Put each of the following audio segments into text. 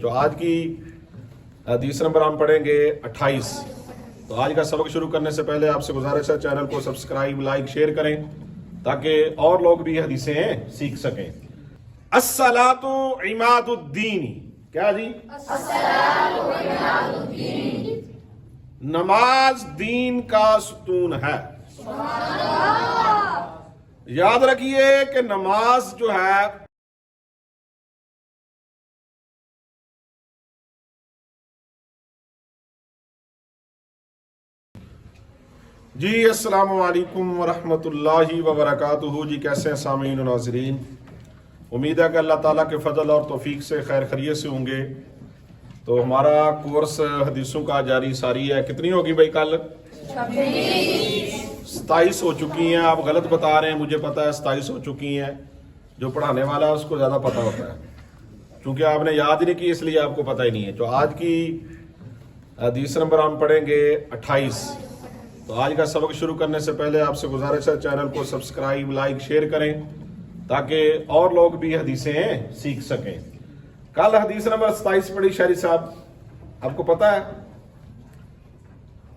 جو آج کی حدیث نمبر ہم پڑھیں گے 28۔ تو آج کا سبق شروع کرنے سے پہلے آپ سے گزارش ہے چینل کو سبسکرائب لائک شیئر کریں تاکہ اور لوگ بھی حدیثیں سیکھ سکیں۔ الصلاۃ عماد الدین، کیا جی؟ الصلاۃ عماد الدین، نماز دین کا ستون ہے۔ سبحان اللہ۔ یاد رکھیے کہ نماز جو ہے جی السلام علیکم ورحمۃ اللہ وبرکاتہ۔ جی کیسے ہیں سامعین و ناظرین؟ امید ہے کہ اللہ تعالیٰ کے فضل اور توفیق سے خیر خیریت سے ہوں گے۔ تو ہمارا کورس حدیثوں کا جاری ساری ہے۔ کتنی ہوگی بھائی؟ کل 27 ہو چکی ہیں۔ آپ غلط بتا رہے ہیں، مجھے پتا ہے 27 ہو چکی ہیں۔ جو پڑھانے والا ہے اس کو زیادہ پتا ہوتا ہے، کیونکہ آپ نے یاد نہیں کی اس لیے آپ کو پتہ ہی نہیں ہے۔ جو آج کی حدیث نمبر ہم پڑھیں گے 28۔ تو آج کا سبق شروع کرنے سے پہلے آپ سے گزارش ہے چینل کو سبسکرائب لائک شیئر کریں تاکہ اور لوگ بھی حدیثیں سیکھ سکیں۔ کل حدیث نمبر 27 پڑھی شاعری صاحب، آپ کو پتا ہے؟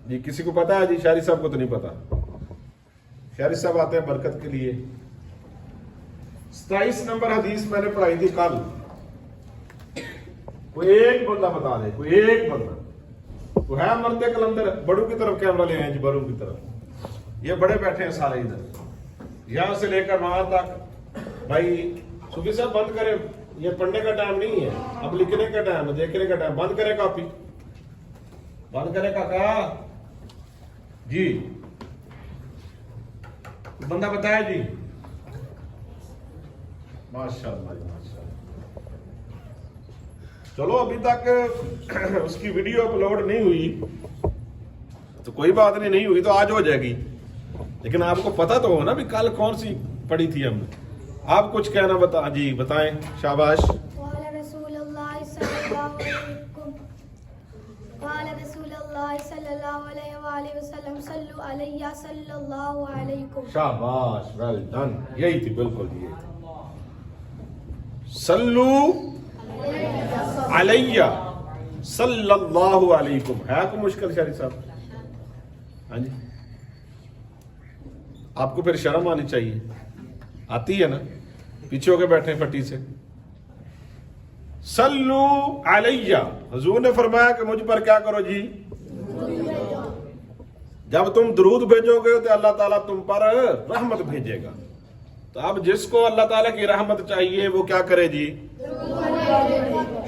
جی کسی کو پتا ہے؟ جی شاعری صاحب کو تو نہیں پتا۔ شاعری صاحب آتے ہیں برکت کے لیے۔ 27 نمبر حدیث میں نے پڑھائی تھی کل۔ کوئی ایک بندہ بتا دے، کوئی ایک بندہ تو ہے مرتے کلندر؟ بڑوں کی طرف کیمرہ لے آئیں جی، بڑوں کی طرف۔ یہ بڑے بیٹھے ہیں سارے ادھر، یہاں سے لے کر وہاں تک۔ بھائی صوفی صاحب بند کریں، یہ پڑھنے کا ٹائم نہیں ہے، اب لکھنے کا ٹائم ہے، دیکھنے کا ٹائم۔ بند کرے کاپی، بند کرے کاکا جی۔ بندہ بتایا جی؟ ماشاء اللہ ماشاء اللہ۔ چلو ابھی تک اس کی ویڈیو اپلوڈ نہیں ہوئی تو کوئی بات نہیں، نہیں ہوئی تو آج ہو جائے گی، لیکن آپ کو پتا تو ہو نا بھی کل کون سی پڑھی تھی ہم نے۔ آپ کچھ کہنا بتا جی، بتائیں، شاباش۔ قال رسول اللہ صلی اللہ علیہ قال رسول اللہ صلی اللہ علیہ وآلہ وسلم صلو علیہ صلی اللہ علیکم۔ شاباش، ویل ڈن، یہی تھی بالکل یہ۔ صلو علیہ صلی اللہ علیکم۔ ہے کوئی مشکل شاعری صاحب؟ ہاں جی، آپ کو پھر شرم آنی چاہیے، آتی ہے نا؟ پیچھے ہو کے بیٹھے پٹی سے۔ صلو علیہ، حضور نے فرمایا کہ مجھ پر کیا کرو جی؟ جب تم درود بھیجو گے تو اللہ تعالیٰ تم پر رحمت بھیجے گا۔ تو اب جس کو اللہ تعالیٰ کی رحمت چاہیے وہ کیا کرے جی؟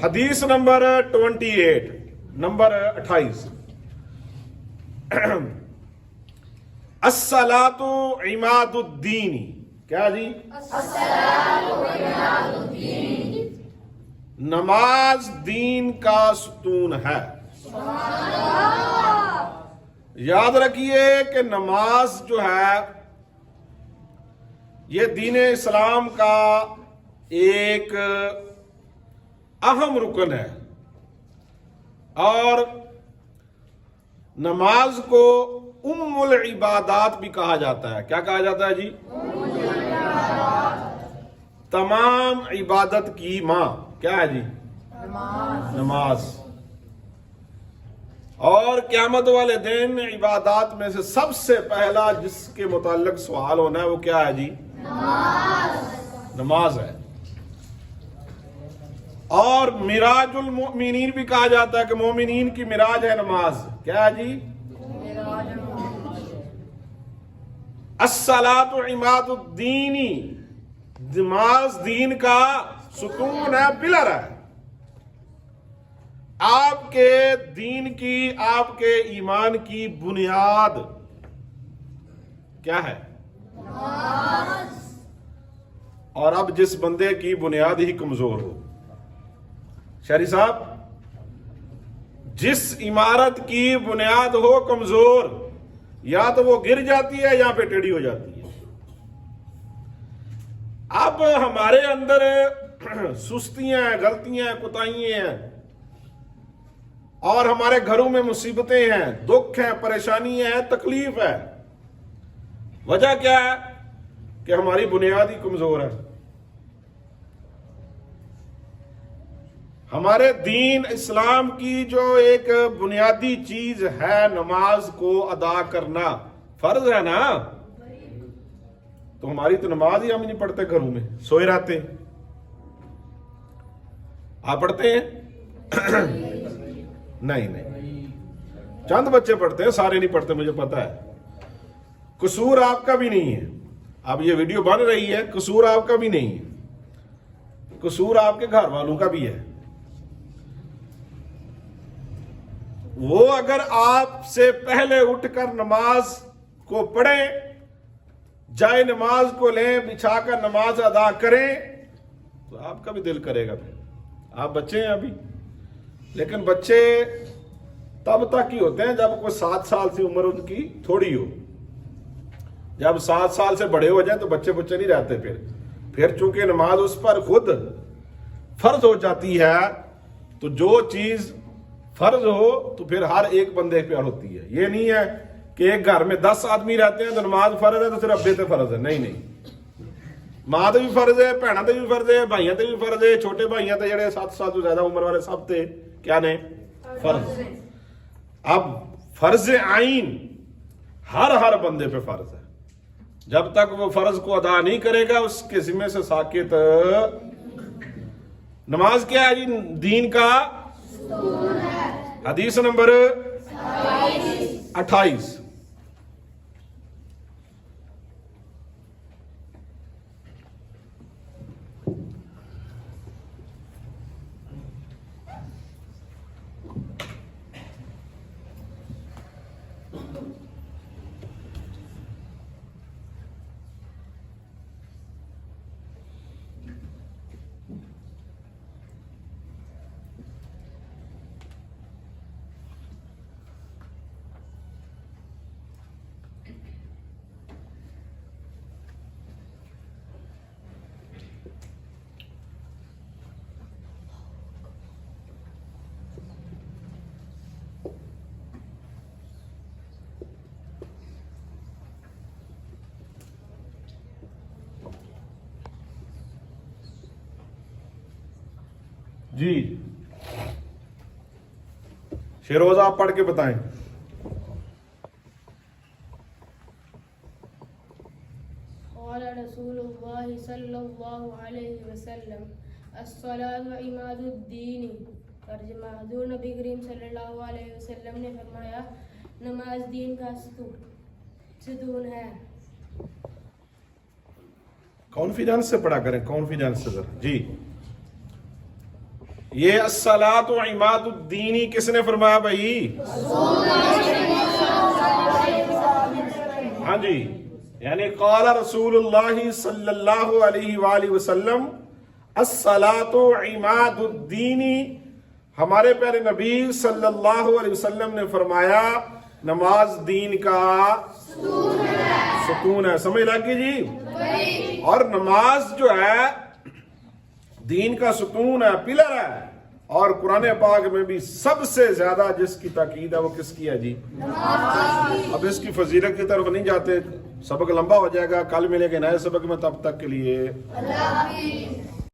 حدیث نمبر 28، نمبر 28۔ الصلاۃ عماد الدین، کیا جی؟ الصلاۃ عماد الدین، نماز دین کا ستون ہے۔ سبحان اللہ۔ یاد رکھیے کہ نماز جو ہے یہ دین اسلام کا ایک اہم رکن ہے، اور نماز کو ام العبادات بھی کہا جاتا ہے۔ کیا کہا جاتا ہے جی؟ تمام عبادت کی ماں کیا ہے جی؟ نماز۔ اور قیامت والے دن عبادات میں سے سب سے پہلا جس کے متعلق سوال ہونا ہے وہ کیا ہے جی؟ نماز ہے۔ اور معراج المؤمنین بھی کہا جاتا ہے کہ مومنین کی معراج ہے نماز۔ کیا ہے جی؟ الصلاۃ عماد الدین، نماز دین کا ستون ہے، پلر ہے۔ آپ کے دین کی، آپ کے ایمان کی بنیاد کیا ہے؟ اور اب جس بندے کی بنیاد ہی کمزور ہو، شاعری صاحب، جس عمارت کی بنیاد ہو کمزور، یا تو وہ گر جاتی ہے یا پہ ٹیڑھی ہو جاتی ہے۔ اب ہمارے اندر سستیاں ہیں، غلطیاں ہیں، کوتاہیاں ہیں، اور ہمارے گھروں میں مصیبتیں ہیں، دکھ ہیں، پریشانیاں ہیں، تکلیف ہے۔ وجہ کیا ہے؟ کہ ہماری بنیاد ہی کمزور ہے۔ ہمارے دین اسلام کی جو ایک بنیادی چیز ہے نماز کو ادا کرنا فرض ہے نا. تو ہماری تو نماز ہی ہم نہیں پڑھتے گھروں میں, سوئے رہتے ہیں. آپ پڑھتے ہیں؟ نہیں, چند بچے پڑھتے ہیں, سارے نہیں پڑھتے, مجھے پتا ہے. قصور آپ کا بھی نہیں ہے. اب یہ ویڈیو بن رہی ہے, قصور آپ کا بھی نہیں ہے, قصور آپ کے گھر والوں کا بھی ہے. وہ اگر آپ سے پہلے اٹھ کر نماز کو پڑھیں, جائے نماز کو لیں, بچھا کر نماز ادا کریں, تو آپ کا بھی دل کرے گا. پھر آپ بچے ہیں ابھی, لیکن بچے تب تک ہی ہوتے ہیں جب کوئی 7 سال سے عمر ان کی تھوڑی ہو. جب 7 سال سے بڑے ہو جائیں تو بچے نہیں رہتے. پھر چونکہ نماز اس پر خود فرض ہو جاتی ہے, تو جو چیز فرض ہو تو پھر ہر ایک بندے پہ ہوتی ہے. یہ نہیں ہے کہ ایک گھر میں 10 آدمی رہتے ہیں تو نماز فرض ہے تو صرف ابے تے فرض ہے. نہیں, ماں تے بھی فرض ہے, بھیناں تے بھی فرض ہے, بھائیاں تے بھی فرض ہے, چھوٹے بھائیاں تے جڑے 7 سال تو زیادہ عمر والے سب تے کیا نے فرض. اب فرض عین ہر بندے پہ فرض ہے. جب تک وہ فرض کو ادا نہیں کرے گا اس کے ذمہ سے ساکت. نماز کیا ہے جی دین کا؟ حدیث نمبر 28. جی شیروز آپ پڑھ کے بتائیں. قال رسول اللہ صلی اللہ علیہ وسلم الصلاۃ عماد الدین. ترجمہ حضور نبی کریم صلی اللہ علیہ وسلم نے فرمایا نماز دین کا ستون ہے. کانفیڈنس سے پڑھا کریں, کانفیڈنس سے ذرا. جی یہ الصلاۃ عماد الدین کس نے فرمایا بھائی؟ ہاں جی, یعنی قال رسول اللہ صلی اللہ علیہ وآلہ وسلم الصلاۃ عماد الدین. ہمارے پیارے نبی صلی اللہ علیہ وسلم نے فرمایا نماز دین کا ستون ہے. سمجھ لگی جی؟ اور نماز جو ہے دین کا ستون ہے, پلر ہے. اور قرآن پاک میں بھی سب سے زیادہ جس کی تاکید ہے وہ کس کی ہے جی؟ اب اس کی فضیلت کی طرف نہیں جاتے, سبق لمبا ہو جائے گا, کل ملے گے نئے سبق میں, تب تک کے لیے اللہ حافظ.